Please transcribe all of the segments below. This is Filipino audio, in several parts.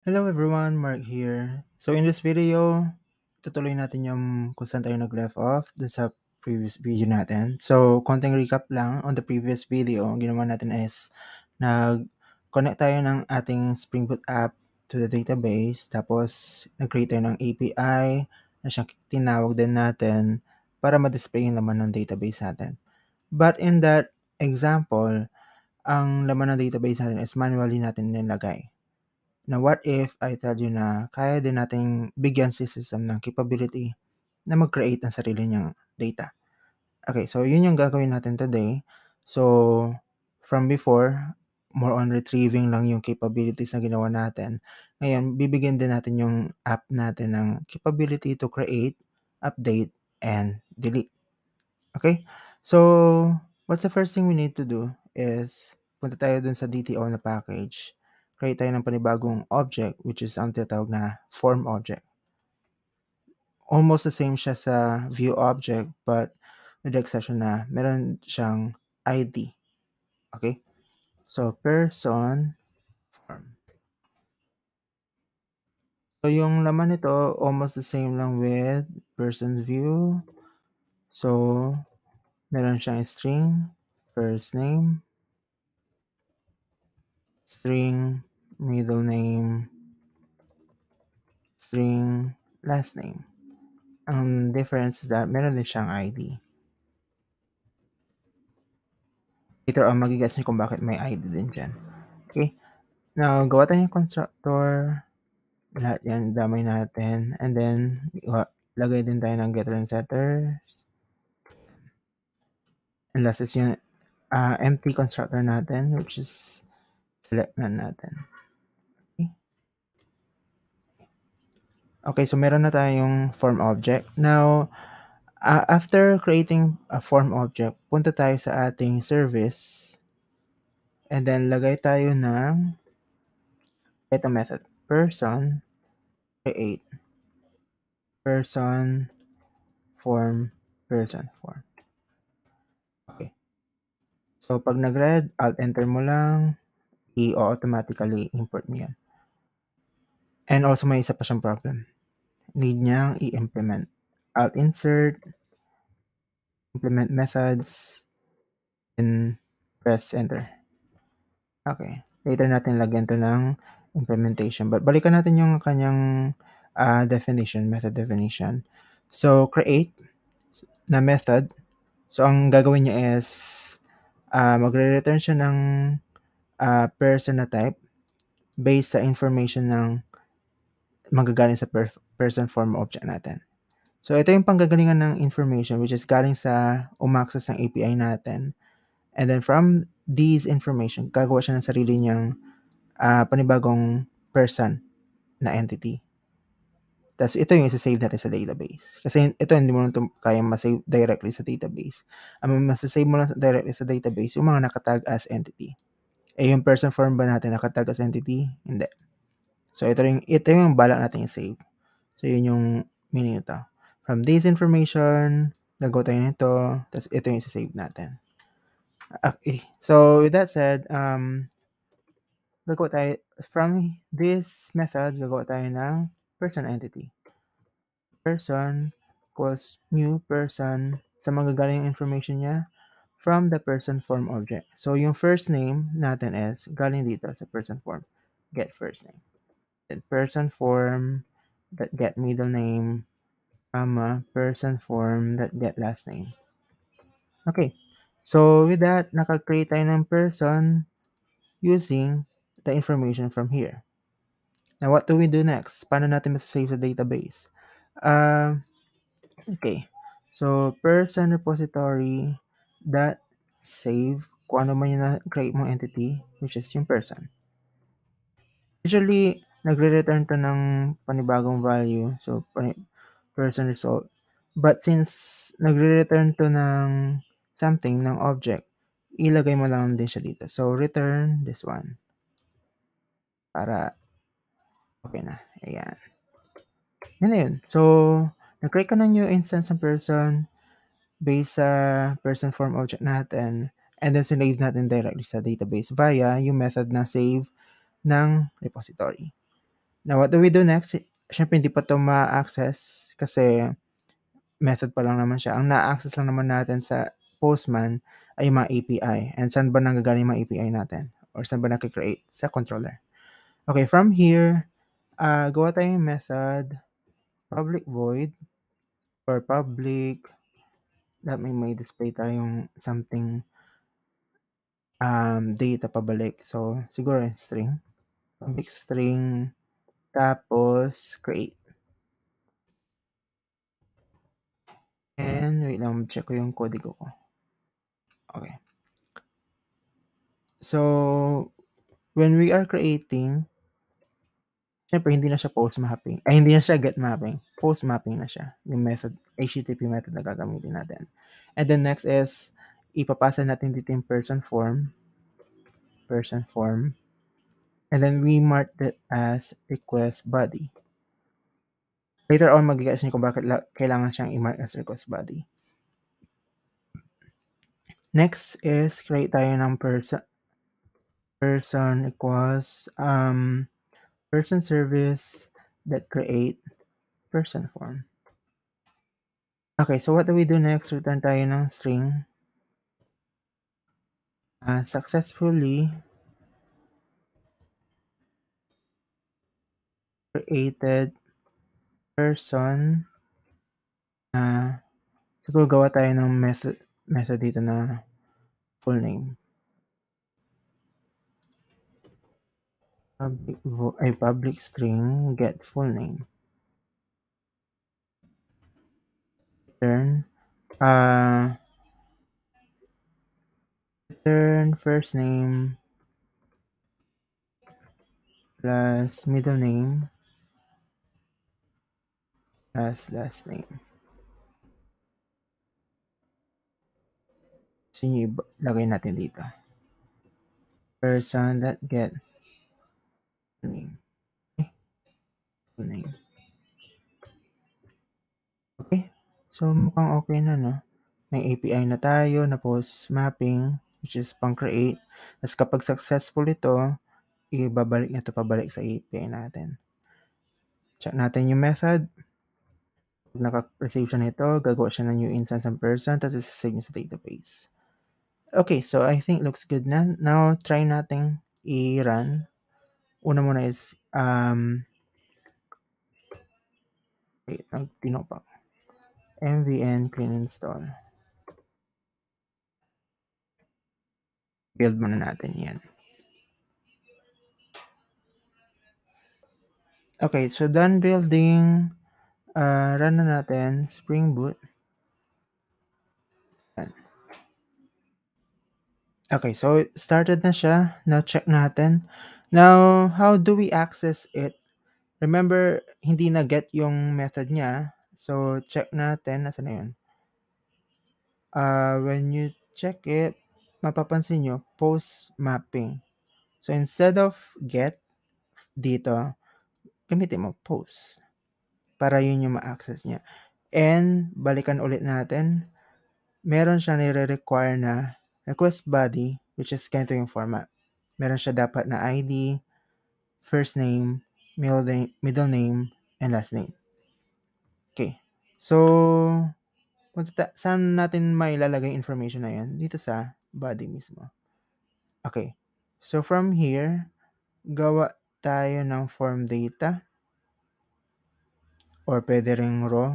Hello everyone, Mark here. So in this video, tutuloy natin yung kung saan tayo nag-left off dun sa previous video natin. So konting recap lang on the previous video, ang ginawa natin is nag-connect tayo ng ating Spring Boot app to the database, tapos nag-create tayo ng API na siyang tinawag din natin para ma-display yung laman ng database natin. But in that example, ang laman ng database natin is manually natin nilagay. Na what if I tell you na kaya din nating bigyan si system ng capability na mag-create ng sarili niyang data. Okay, so yun yung gagawin natin today. So, from before, more on retrieving lang yung capabilities na ginawa natin. Ngayon, bibigyan din natin yung app natin ng capability to create, update, and delete. Okay? So, what's the first thing we need to do is punta tayo dun sa DTO na package. Create tayo ng panibagong object which is ang tinatawag na form object. Almost the same siya sa view object but with the exception na meron siyang ID. Okay? So, person form. So, yung laman nito almost the same lang with person view. So, meron siyang string, first name, string, middle name, string, last name. Ang difference is that meron din siyang ID. Later on, magigets niyo kung bakit may ID din dyan. Okay? Now, gawa tayo ng constructor. Lahat yan, damay natin. And then, lagay din tayo ng getter and setters. And last is yung empty constructor natin, which is select na natin. Okay, so meron na tayong form object. Now, after creating a form object, punta tayo sa ating service and then lagay tayo ng ito method, person create person form. Okay. So, pag nag-read, alt-enter mo lang, i-automatically import mo yan. And also, may isa pa siyang problem. Need niyang i-implement. Alt-insert, implement methods, and press enter. Okay. Later natin lagyan to ng implementation. But balikan natin yung kanyang method definition. So, create na method. So, ang gagawin niya is magre-return siya ng person na type based sa information ng manggagaling sa person form object natin. So, ito yung panggagalingan ng information which is galing sa umaccess ng API natin. And then from these information, gagawa siya ng sarili niyang panibagong person na entity. Tapos ito yung isa-save natin sa database. Kasi ito hindi mo lang kayang ma-save directly sa database. Ang masasave mo lang directly sa database yung mga nakatag as entity. Yung person form ba natin nakatag as entity? Hindi. So ito yung balak natin i-save. So yun yung meaning nito. From this information, gagawa tayo nito, tapos ito yung isa-save natin. Okay. So with that said, gagawa tayo, from this method, gagawa tayo ng person entity. Person equals new person sa magagaling information niya from the person form object. So, yung first name natin is galing dito sa person form. Get first name. Then person form that get middle name, comma, person form that get last name. Okay. So, with that, naka-create tayo ng person using the information from here. Now, what do we do next? Paano natin masasave sa database? Okay. So, person repository dot save kung ano man yung na-create mong entity, which is yung person. Usually, nagre-return to ng panibagong value. So, person result. But since nagre-return to ng something, ng object, ilagay mo lang din siya dito. So, return this one. Para, okay na. Ayan. Yan na yun. So, nag-create ka ng new instance ng person based sa person form object natin and then sinave natin directly sa database via yung method na save ng repository. Now, what do we do next? Siyempre, hindi pa 'to ma-access kasi method pa lang naman siya. Ang na-access lang naman natin sa Postman ay yung mga API. And saan ba nanggagaling yung mga API natin? Or saan ba naki-create? Sa controller. Okay, from here, gawa tayong method public void or public that may display tayong something data pabalik. So, siguro string. Public string tapos create. And wait lang, check ko yung kodigo ko. Okay. So, when we are creating, syempre hindi na siya post mapping. Ay, hindi na siya get mapping. Post mapping na siya. Yung method, HTTP method na gagamitin natin. And then next is, ipapasa natin dito yung person form. Person form. And then we mark it as request body. Later on, mag-guess niyo kung bakit kailangan siyang i-mark as request body. Next is create tayo ng person equals person service that create person form. Okay, so what do we do next? Return tayo ng string. Successfully created person. Siguro gawa tayo ng method dito na full name. Public string get full name. Return first name plus middle name plus last name. So, lagay natin dito. Person that get name. Full name. Okay. So, mukhang okay na, no? May API na tayo na post mapping, which is pang-create. Tapos kapag successful ito, ibabalik na ito pabalik sa API natin. Check natin yung method. Pag naka-receive siya nito, gagawa siya ng new instance ng person, tapos isasave niya sa database. Okay, so I think looks good na. Now, try natin i-run. Una muna is, wait, tinopak. MVN clean install. Build muna natin yan. Okay, so done building. Run na natin. Spring Boot. Okay, so started na siya. Now, check natin. Now, how do we access it? Remember, hindi na get yung method niya. So, check natin. Nasaan na yun? When you check it, mapapansin nyo, post mapping. So, instead of get dito, gamitin mo post para yun yung ma-access niya. And, balikan ulit natin. Meron siyang nire-require na request body, which is ganito yung format. Meron siya dapat na ID, first name, middle name, and last name. Okay. So, saan natin mailalagay information na yan? Dito sa body mismo. Okay. So, from here, gawa tayo ng form data or pwede ring raw.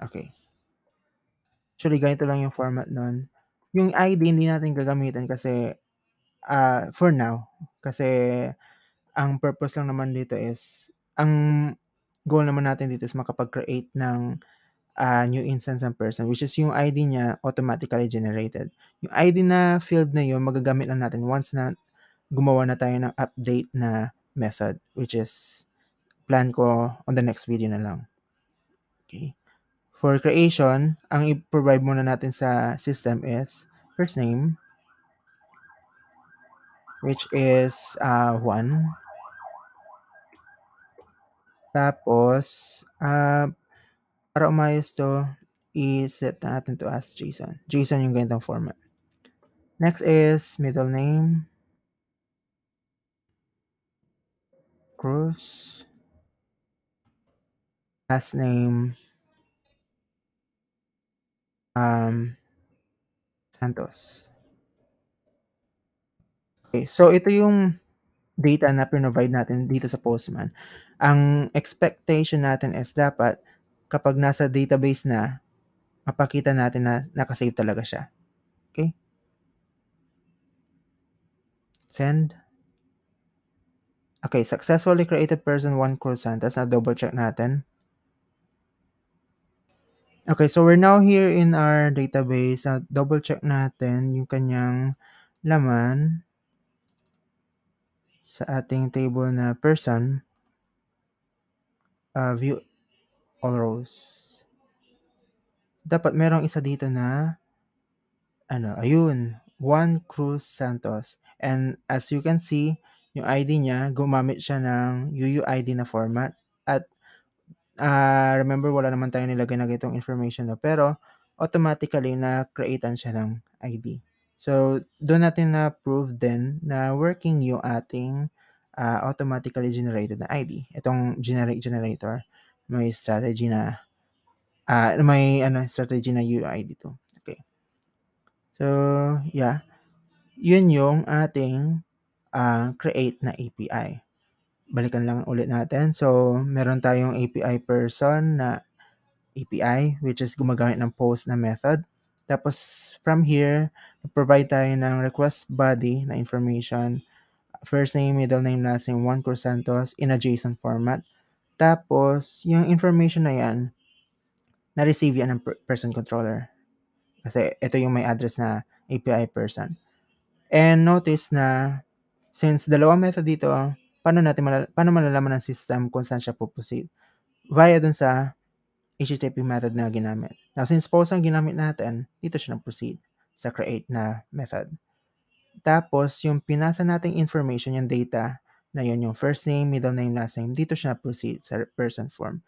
Okay. Actually, ganito lang yung format nun. Yung ID, hindi natin gagamitin kasi for now. Kasi ang purpose lang naman dito is, ang goal naman natin dito is makapag-create ng new instance ng person, which is yung ID niya automatically generated. Yung ID na field na yun, magagamit lang natin once na gumawa na tayo ng update na method, which is plan ko on the next video na lang. Okay. For creation, ang i-provide muna natin sa system is first name, which is 1. Tapos, para umayos to, i-set natin to as JSON. JSON yung ganitong format. Next is middle name. Cruz. Last name, Santos. Okay, so ito yung data na provide natin dito sa Postman. Ang expectation natin is dapat kapag nasa database na, mapakita natin na nakasave talaga siya. Okay? Send. Okay, successfully created person 1 Cruz Santos. Na double check natin. Okay, so we're now here in our database. Double check natin yung kanyang laman sa ating table na person. View all rows. Dapat merong isa dito na ayun, 1 Cruz Santos. And as you can see, yung ID niya, gumamit siya ng UUID na format. At remember, wala naman tayong nilagay na itong information, no? Pero automatically na-createan siya ng ID. So, doon natin na-prove din na working yung ating automatically generated na ID. Itong generate generator, may strategy na strategy na UUID to. Okay. So, yeah. Yun yung ating create na API. Balikan lang ulit natin. So, meron tayong API person na API, which is gumagamit ng post na method. Tapos, from here, provide tayo ng request body na information. First name, middle name, last name, 1 Cruz Santos in a JSON format. Tapos, yung information na yan, na-receive yan ng person controller. Kasi ito yung may address na API person. And notice na since dalawang method dito, paano malalaman ng system kung saan siya puproceed? Via dun sa HTTP method na ginamit. Now, since post ang ginamit natin, dito siya nag-proceed sa create na method. Tapos, yung pinasa nating information, yung data na yun, yung first name, middle name, last name, dito siya na-proceed sa person form.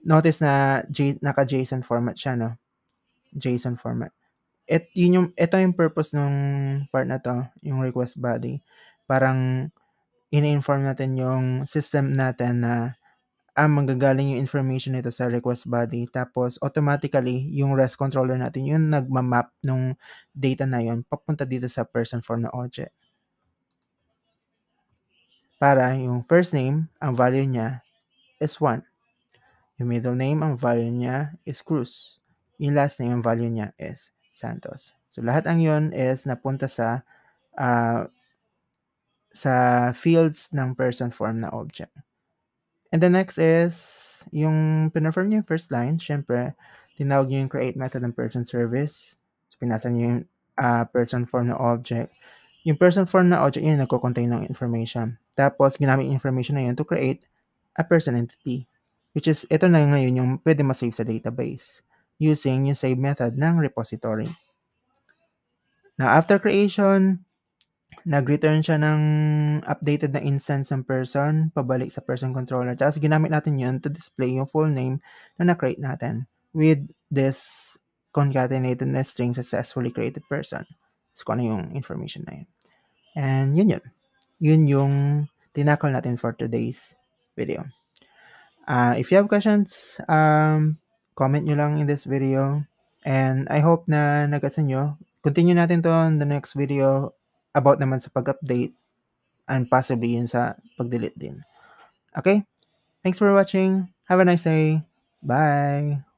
Notice na naka-JSON format siya, no? JSON format. Ito yung purpose ng part na to, yung request body. Parang ini-inform natin yung system natin na manggagaling yung information nito sa request body. Tapos automatically, yung REST controller natin, yung nagmamap nung data na yun, papunta dito sa person form na object. Para yung first name, ang value niya is 1. Yung middle name, ang value niya is Cruz. Yung last name, ang value niya is Santos. So, lahat ang yun is napunta sa fields ng person form na object. And the next is, yung pinafirm niyo yung first line, syempre, tinawag niyo yung create method ng person service. So, pinasa niyo yung person form na object. Yung person form na object, yun nagko-contain ng information. Tapos, ginamit yung information na yun to create a person entity. Which is, ito na ngayon yung pwede ma-save sa database using yung save method ng repository. Now, after creation, nag-return siya ng updated na instance ng person pabalik sa person controller. Tapos ginamit natin yun to display yung full name na na-create natin with this concatenated na string successfully created person. So, kung ano yung information na yun. And yun. Yun yung tinakol natin for today's video. If you have questions, comment nyo lang in this video. And I hope na nag-gets nyo. Continue natin to on the next video about naman sa pag-update and possibly yun sa pag-delete din. Okay? Thanks for watching. Have a nice day. Bye!